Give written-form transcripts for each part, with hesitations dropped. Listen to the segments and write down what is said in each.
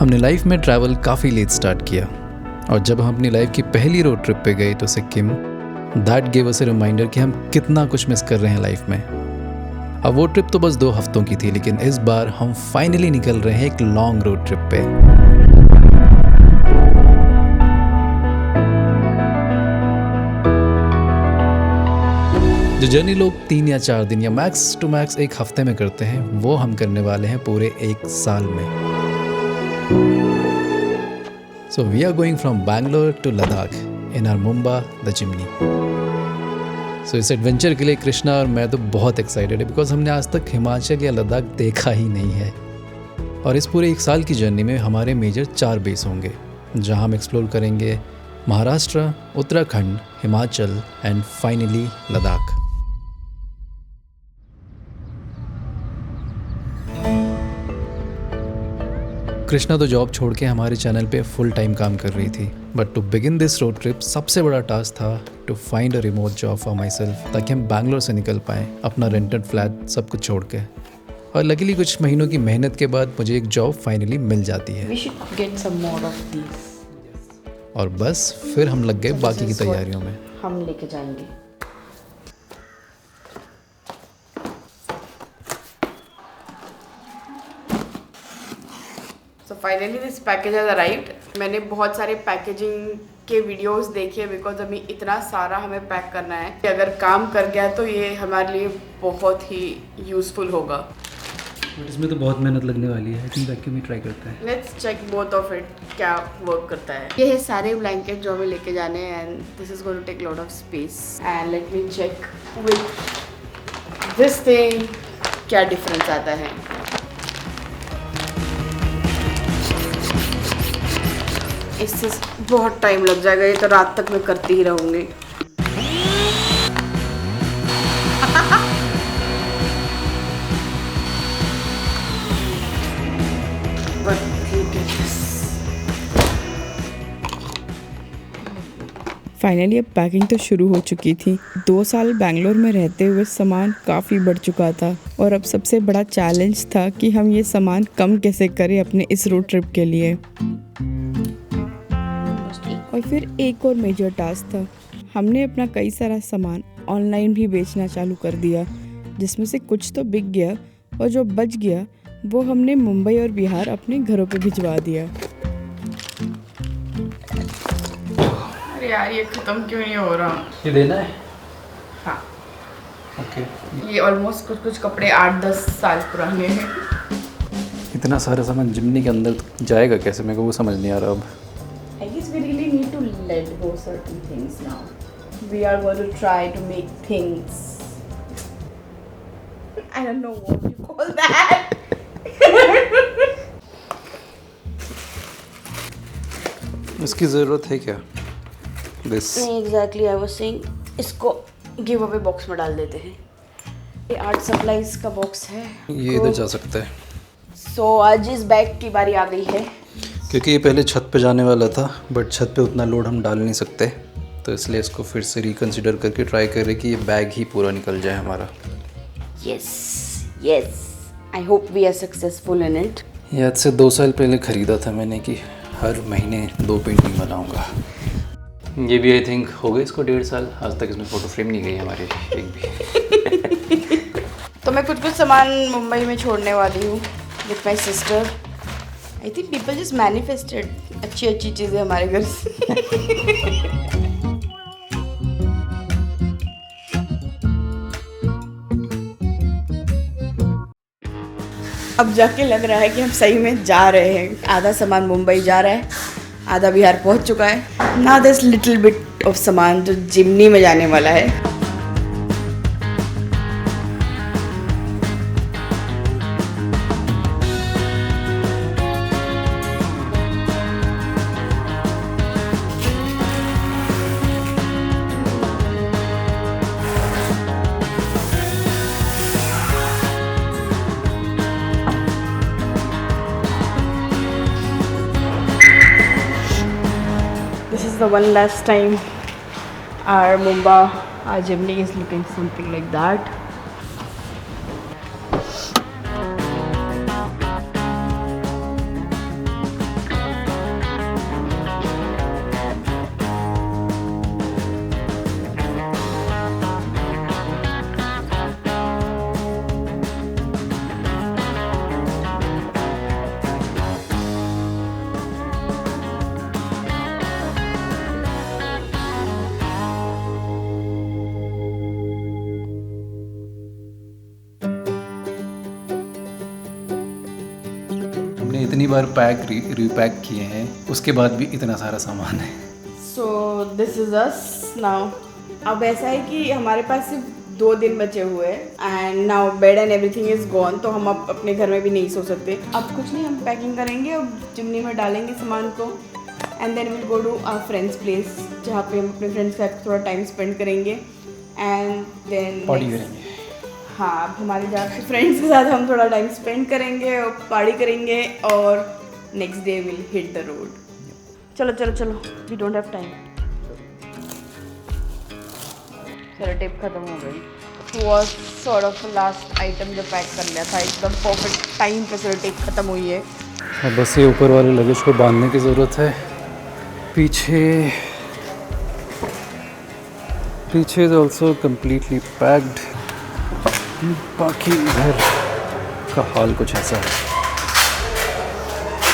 हमने लाइफ में ट्रैवल काफ़ी लेट स्टार्ट किया और जब हम अपनी लाइफ की पहली रोड ट्रिप पे गए तो Sikkim, that gave us a reminder कि हम कितना कुछ मिस कर रहे हैं लाइफ में। अब वो ट्रिप तो बस 2 हफ्तों की थी, लेकिन इस बार हम फाइनली निकल रहे हैं एक लॉन्ग रोड ट्रिप पे। जो जर्नी लोग 3 या 4 दिन या मैक्स टू मैक्स 1 हफ्ते में करते हैं, वो हम करने वाले हैं पूरे 1 साल में। So we are going from Bangalore to Ladakh in our Mumba the Chimney. So इस एडवेंचर के लिए कृष्णा और मैं तो बहुत एक्साइटेड है बिकॉज हमने आज तक हिमाचल या लद्दाख देखा ही नहीं है। और इस पूरे 1 साल की जर्नी में हमारे मेजर 4 बेस होंगे जहां हम एक्सप्लोर करेंगे महाराष्ट्र, उत्तराखंड, हिमाचल एंड फाइनली लद्दाख। कृष्णा तो जॉब छोड़ के हमारे चैनल पे फुल टाइम काम कर रही थी, but to begin this road trip सबसे बड़ा टास्क था to find a remote job for myself, ताकि हम बैंगलोर से निकल पाएँ अपना रेंटेड फ्लैट सब कुछ छोड़ के। और लकीली कुछ महीनों की मेहनत के बाद मुझे एक जॉब फाइनली मिल जाती है। We should get some more of these. और बस फिर हम लग गए बाकी की तैयारियों में। हम लेके जाएंगे। So finally this package has arrived. मैंने बहुत सारे पैकेजिंग के वीडियोस देखे बिकॉज अभी इतना सारा हमें पैक करना है कि अगर काम कर गया तो ये हमारे लिए बहुत ही यूजफुल होगा। इसमें तो बहुत मेहनत लगने वाली है। लेकिन वैक्यूम ही ट्राई करते हैं। Let's check both of it क्या वर्क करता है। ये है सारे ब्लैंकेट जो हमें लेके जाने हैं and this is going to take lot of space and let me check with this thing क्या डिफरेंस आता है। इससे बहुत टाइम लग जाएगा, ये तो रात तक मैं करती ही रहूंगी। फाइनली अब पैकिंग तो शुरू हो चुकी थी। 2 साल बैंगलोर में रहते हुए सामान काफ़ी बढ़ चुका था और अब सबसे बड़ा चैलेंज था कि हम ये सामान कम कैसे करें अपने इस रोड ट्रिप के लिए। और फिर एक और मेजर टास्क था, हमने अपना कई सारा सामान ऑनलाइन भी बेचना चालू कर दिया, जिसमें से कुछ तो बिक गया और जो बच गया वो हमने मुंबई और बिहार अपने घरों पे भिजवा दिया। अरे यार ये खत्म क्यों नहीं हो रहा? ये देना है? हाँ ओके। ये ऑलमोस्ट कुछ कपड़े 8-10 साल पुराने हैं। इतना सारा सामान जिम्नी के अंदर जाएगा कैसे, मेरे को वो समझ नहीं आ रहा अब। I guess we really need to let go certain things now. We are going to try to make things. I don't know what you call that. इसकी ज़रूरत है क्या? This. नहीं exactly I was saying इसको give away box में डाल देते हैं। ये आर्ट सप्लाईज का बॉक्स है। ये इधर जा सकता है। So आज इस बैग की बारी आ गई है। क्योंकि ये पहले छत पे जाने वाला था, बट छत पे उतना लोड हम डाल नहीं सकते, तो इसलिए इसको फिर से रिकंसिडर करके ट्राई कर रहे कि ये बैग ही पूरा निकल जाए हमारा। Yes, yes. I hope we are successful in it. ये आज से 2 साल पहले ख़रीदा था मैंने कि हर महीने 2 पेंटिंग बनाऊंगा। ये भी आई थिंक हो गए इसको 1.5 साल, आज तक इसमें फ़ोटो फ्रेम नहीं गई हमारी एक भी। तो मैं कुछ सामान मुंबई में छोड़ने वाली हूँ with my sister. I think people just manifested अच्छी अच्छी चीज़ें हमारे घर से। अब जाके लग रहा है कि हम सही में जा रहे हैं। आधा सामान मुंबई जा रहा है, आधा बिहार पहुंच चुका है। Now this little bit of सामान जो जिम्नी में जाने वाला है। This is the one last time our Mumba, our Jimny is looking something like that. इतनी बार पैक रीपैक किए हैं, उसके बाद भी इतना सारा सामान है। So this is us now. अब ऐसा है कि हमारे पास सिर्फ 2 दिन बचे हुए हैं and now bed and everything is gone, तो हम अब अपने घर में भी नहीं सो सकते। अब कुछ नहीं, हम पैकिंग करेंगे और चिमनी में डालेंगे सामान को and then will go to our friends place, जहाँ पे हम अपने फ्रेंड्स के साथ थोड़ा टाइम स्पेंड करेंगे एंड देन पार्टी करेंगे। हाँ, अब हमारे जहाँ फ्रेंड्स के साथ हम थोड़ा टाइम स्पेंड करेंगे और पार्टी करेंगे और next day will hit the road. चलो चलो चलो, वी डोंट हैव टाइम। चलो टेप खत्म हो गई। Was sort of last item जो पैक कर लिया था, एकदम परफेक्ट टाइम पे चलो टेप खत्म हुई है। अब बस ये ऊपर वाले लगेज को बांधने की ज़रूरत है। पीछे इज ऑल्सो कम्प्लीटली पैक्ड। बाकी इधर का हाल कुछ ऐसा है।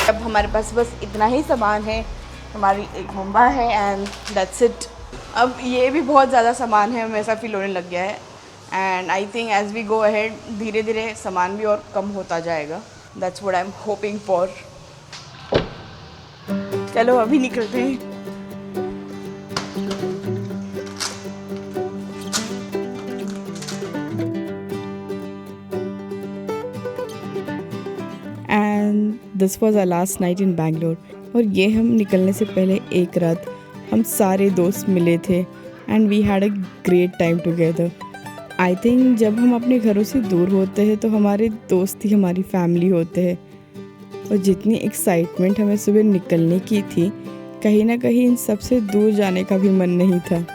अब हमारे पास बस इतना ही सामान है, हमारी एक मुंबा है एंड दैट्स इट। अब ये भी बहुत ज़्यादा सामान है, हमें ऐसा फील होने लग गया है and I think as we go ahead धीरे धीरे सामान भी और कम होता जाएगा। That's what I am hoping for. चलो अभी निकलते हैं। And this was our last night in Bangalore. और ये हम निकलने से पहले एक रात हम सारे दोस्त मिले थे and we had a great time together. I think जब हम अपने घरों से दूर होते हैं तो हमारे दोस्त ही हमारी फैमिली होते हैं। और जितनी एक्साइटमेंट हमें सुबह निकलने की थी, कहीं ना कहीं इन सबसे दूर जाने का भी मन नहीं था।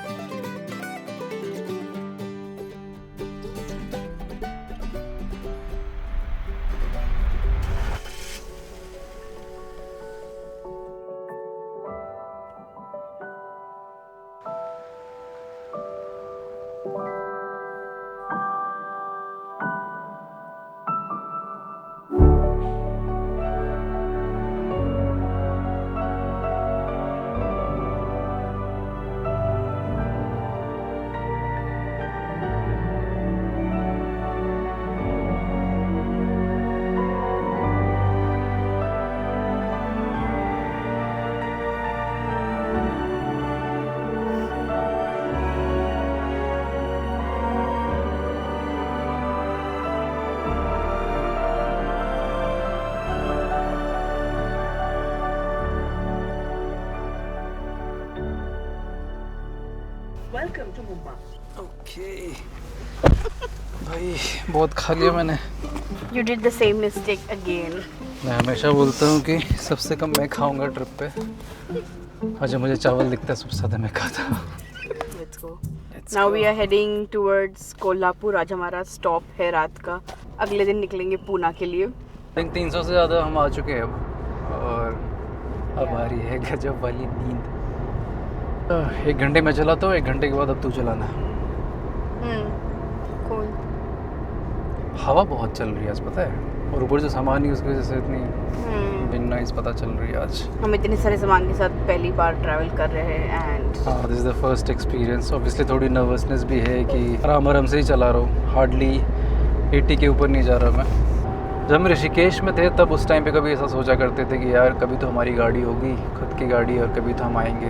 ओके भाई, बहुत खा लिया मैंने। You did the same mistake again. मैं हमेशा बोलता हूँ कि सबसे कम मैं खाऊंगा ट्रिप पे, और जब मुझे चावल दिखता है सबसे ज़्यादा मैं खाता हूँ। Let's go. Now we are heading towards Kolhapur. आज हमारा स्टॉप है रात का, अगले दिन निकलेंगे पूना के लिए। 300 से ज़्यादा हम आ चुके हैं अब, और अब आ रही है गजब वाली नींद। 1 घंटे में चलाता हूँ, 1 घंटे के बाद अब तू चलाना। cool. हवा बहुत चल रही है आज, पता है, और ऊपर जो सामान ही उसकी वजह से इतनी बिन नॉइज़ पता चल रही है आज। हम इतने सारे सामान के साथ पहली बार ट्रैवल कर रहे हैं एंड हाँ, this is the first experience. Obviously थोड़ी नर्वसनेस भी है कि आराम आराम से ही चला रहा हूँ, हार्डली 80 के ऊपर नहीं जा रहा मैं। जब हम ऋषिकेश में थे तब उस टाइम पे कभी ऐसा सोचा करते थे कि यार कभी तो हमारी गाड़ी होगी, खुद की गाड़ी, और कभी तो हम आएंगे।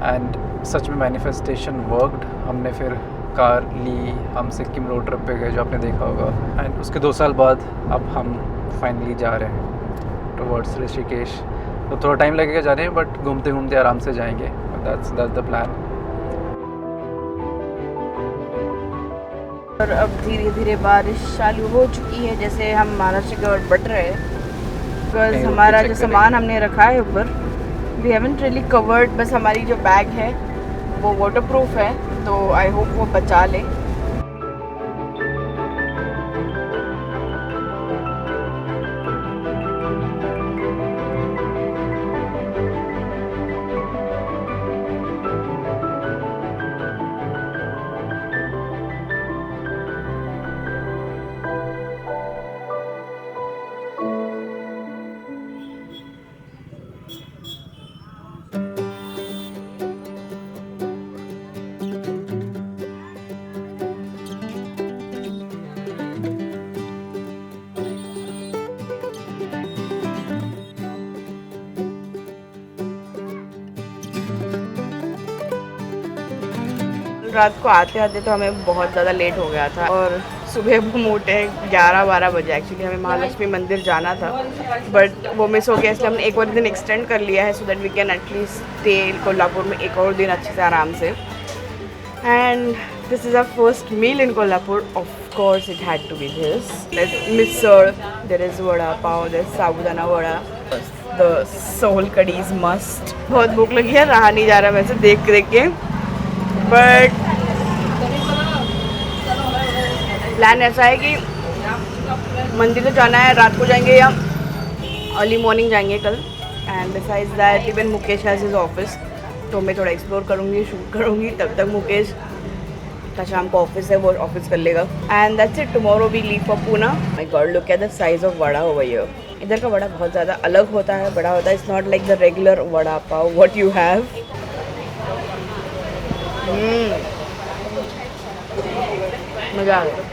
एंड सच में मैनिफेस्टेशन वर्कड। हमने फिर कार ली, हम सिक्किम रोड ट्रिप पे गए जो आपने देखा होगा, एंड उसके 2 साल बाद अब हम फाइनली जा रहे हैं टुवर्ड्स ऋषिकेश। तो थोड़ा टाइम लगेगा जाने में, बट घूमते घूमते आराम से जाएंगे। That's the plan. और अब धीरे धीरे बारिश चालू हो चुकी है, जैसे हम महाराष्ट्र की ओर बढ़ रहे हैं। बिकॉज हमारा जो सामान हमने रखा है ऊपर, वी हैवंट रियली कवर्ड। बस हमारी जो बैग है वो वाटरप्रूफ है, तो आई होप वो बचा ले। रात को आते आते तो हमें बहुत ज़्यादा लेट हो गया था और सुबह हम उठे 11-12 बजे। एक्चुअली हमें महालक्ष्मी मंदिर जाना था बट वो मिस हो गया, इसलिए हमने एक और दिन एक्सटेंड कर लिया है so that we can at least stay Kolhapur में एक और दिन अच्छे से आराम से। And this is our first meal in Kolhapur. Of course it had to be this. Misal, there is vada pav, there is sabudana vada, the sol kadhi is must. बहुत भूख लगी है, रहा नहीं जा रहा वैसे देख देख के, बट प्लान ऐसा है कि मंदिर तो जाना है, रात को जाएंगे या अर्ली मॉर्निंग जाएंगे कल। And besides that even Mukesh has his office, तो मैं थोड़ा एक्सप्लोर करूँगी, शूट करूँगी। तब तक मुकेश का शाम को ऑफिस है, वो ऑफिस कर लेगा। And that's it, tomorrow we leave for Poona. My god, look at the size of vada over here. इधर का वड़ा बहुत ज़्यादा अलग होता है, बड़ा होता है। It's not like the regular vada pav what you have. मज़ा आ गया।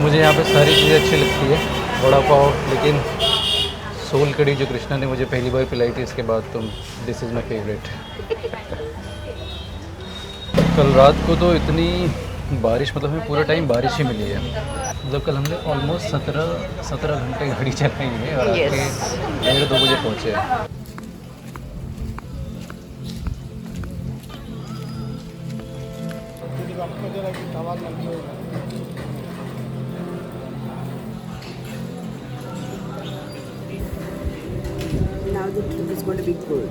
मुझे यहाँ पे सारी चीज़ें अच्छी लगती है, वड़ा पाव, लेकिन सोल कड़ी जो कृष्णा ने मुझे पहली बार पिलाई थी, इसके बाद तो दिस इज़ माई फेवरेट। कल रात को तो इतनी बारिश, मतलब हमें पूरा टाइम बारिश ही मिली है। मतलब कल हमने ऑलमोस्ट 17 घंटे गाड़ी चलाई है और आके 1:30-2 बजे पहुँचे हैं। Now the trip is going to be good.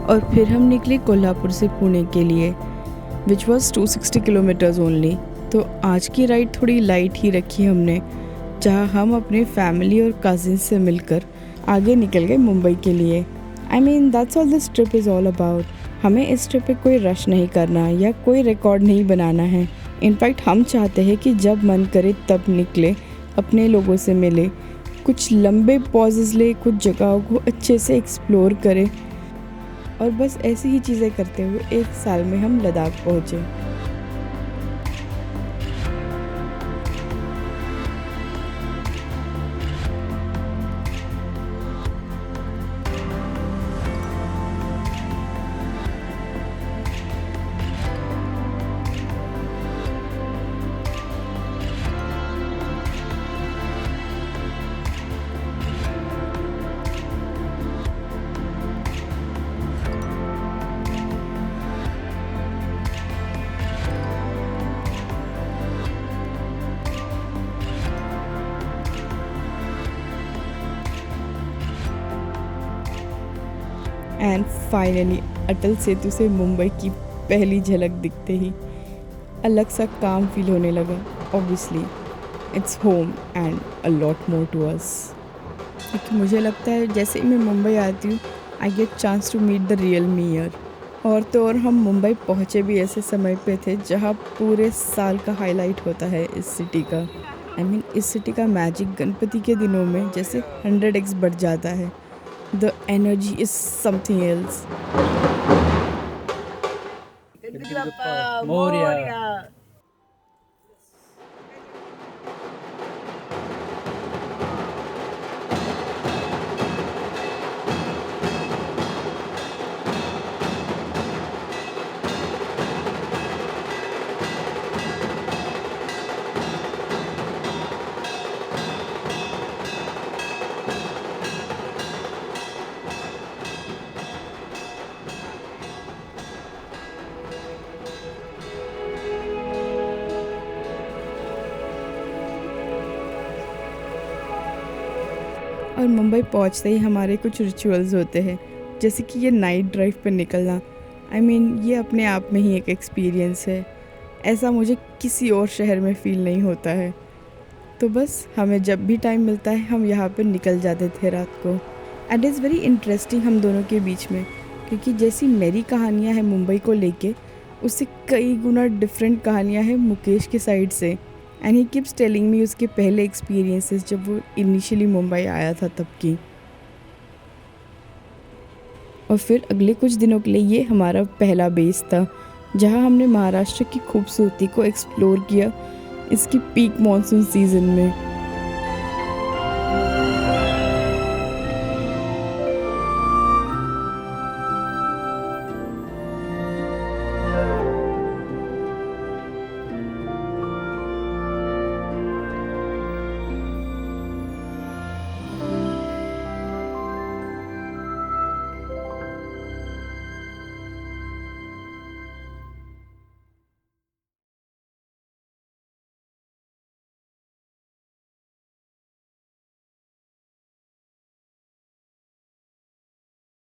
और फिर हम निकले कोल्हापुर से पुणे के लिए, विच वॉज 260 किलोमीटर्स ओनली। तो आज की राइड थोड़ी लाइट ही रखी हमने, जहाँ हम अपने फैमिली और कजिन से मिलकर आगे निकल गए मुंबई के लिए। I mean that's all this trip is all about. हमें इस ट्रिप पे कोई रश नहीं करना या कोई रिकॉर्ड नहीं बनाना है। इनफैक्ट हम चाहते हैं कि जब मन करे तब निकले, अपने लोगों से मिले, कुछ लंबे पॉजेस ले, कुछ जगहों को अच्छे से एक्सप्लोर करें, और बस ऐसी ही चीज़ें करते हुए 1 साल में हम लद्दाख पहुँचे। एंड फाइनली अटल सेतु से मुंबई की पहली झलक दिखते ही अलग सा काम फील होने लगा। Obviously it's home and a lot more to us. क्योंकि मुझे लगता है जैसे ही मैं मुंबई आती हूँ, I get chance to meet the real me here. और तो और हम मुंबई पहुँचे भी ऐसे समय पे थे जहाँ पूरे साल का हाईलाइट होता है इस सिटी का। आई मीन इस सिटी का मैजिक गणपति के दिनों में जैसे 100x बढ़ जाता है। The energy is something else. Moriya. और मुंबई पहुंचते ही हमारे कुछ रिचुअल्स होते हैं, जैसे कि ये नाइट ड्राइव पर निकलना। आई मीन ये अपने आप में ही एक एक्सपीरियंस है। ऐसा मुझे किसी और शहर में फ़ील नहीं होता है। तो बस हमें जब भी टाइम मिलता है हम यहाँ पर निकल जाते थे रात को। एंड इज़ वेरी इंटरेस्टिंग हम दोनों के बीच में, क्योंकि जैसी मेरी कहानियाँ हैं मुंबई को लेके, उससे कई गुना डिफरेंट कहानियाँ हैं मुकेश के साइड से। And he keeps telling me उसके पहले एक्सपीरियंसेस जब वो इनिशियली मुंबई आया था तब की। और फिर अगले कुछ दिनों के लिए ये हमारा पहला बेस था, जहाँ हमने महाराष्ट्र की खूबसूरती को एक्सप्लोर किया इसकी पीक मॉनसून सीज़न में।